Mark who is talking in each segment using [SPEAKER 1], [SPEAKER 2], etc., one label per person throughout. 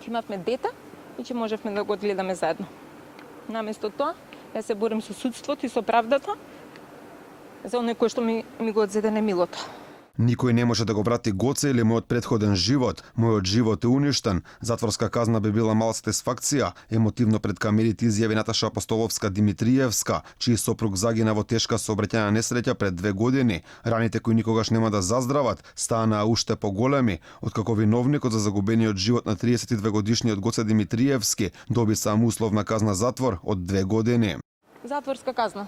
[SPEAKER 1] ќе имавме дете и ќе можевме да го гледаме заедно. Наместо тоа, ја се борим со судството и со правдата за оној кој што ми го одзеде немилото.
[SPEAKER 2] Никој не може да го врати Гоце или мојот претходен живот. Мојот живот е уништен. Затворска казна би била мала сатисфакција, емотивно пред камерите изјави Наташа Апостоловска Димитриевска, чиј сопруг загина во тешка сообраќајна несреќа пред 2 години. Раните кои никогаш нема да заздрават станаа уште поголеми, откако виновникот за загубениот живот на 32 годишниот Гоце Димитриевски доби само условна казна затвор од 2 години.
[SPEAKER 1] Затворска казна.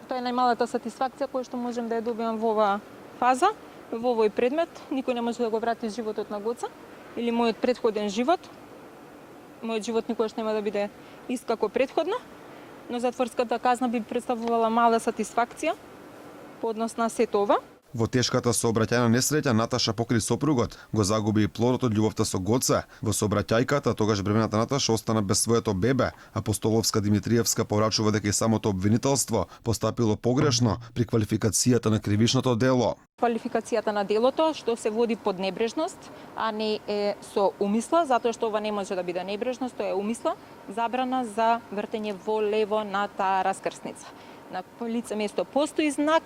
[SPEAKER 1] Тоа е најмалата сатисфакција која што можем да ја добиам во оваа фаза, во овој предмет. Никој не може да го врати животот на Гоца или мојот претходен живот. Мојот живот никогаш нема да биде ист како претходно, но затворската казна би представувала мала сатисфакција по однос на сето ова.
[SPEAKER 2] Во тешката сообраќајна несреќа Наташа покри сопругот го загуби и плодот од љубовта со Гоце. Во сообраќајката тогаш бремената Наташа остана без своето бебе. Апостоловска Димитриевска порачува дека и самото обвинителство постапило погрешно при квалификацијата на кривичното дело.
[SPEAKER 1] Квалификацијата на делото што се води под небрежност, а не е со умисла, затоа што ова не може да биде небрежност, тоа е умисла, забрана за вртење во лево на таа раскрсница. На лице место постои знак,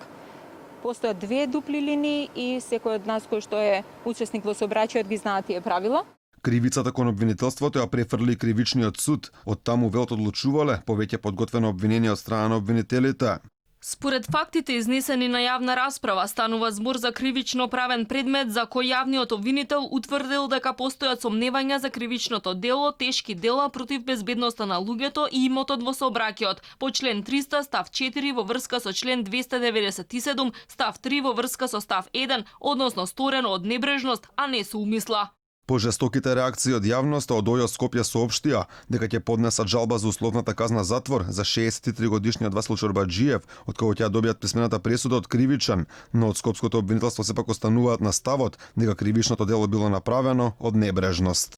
[SPEAKER 1] постојат 2 дупли линии и секој од нас кој што е учесник во сообраќајот ги знаат тие правила.
[SPEAKER 2] Кривицата кон обвинителството ја префрли кривичниот суд. Од таму велот одлучувале повеќе подготвено обвинение од страна на обвинителите.
[SPEAKER 3] Според фактите изнесени на јавна расправа, станува збор за кривично правен предмет за кој јавниот обвинител утврдил дека постојат сомневања за кривичното дело, тешки дела против безбедноста на луѓето и имотот во сообраќајот по член 300 став 4 во врска со член 297 став 3 во врска со став 1, односно сторено од небрежност, а не со умисла.
[SPEAKER 2] По жестоките реакции од јавноста, од ОЈО Скопје соопштија дека ќе поднесат жалба за условната казна затвор за 63 годишниот Васил Чорбаџиев, откако ќе добијат писмената пресуда од кривичен, но од скопското обвинителство сепак остануваат на ставот дека кривичното дело било направено од небрежност.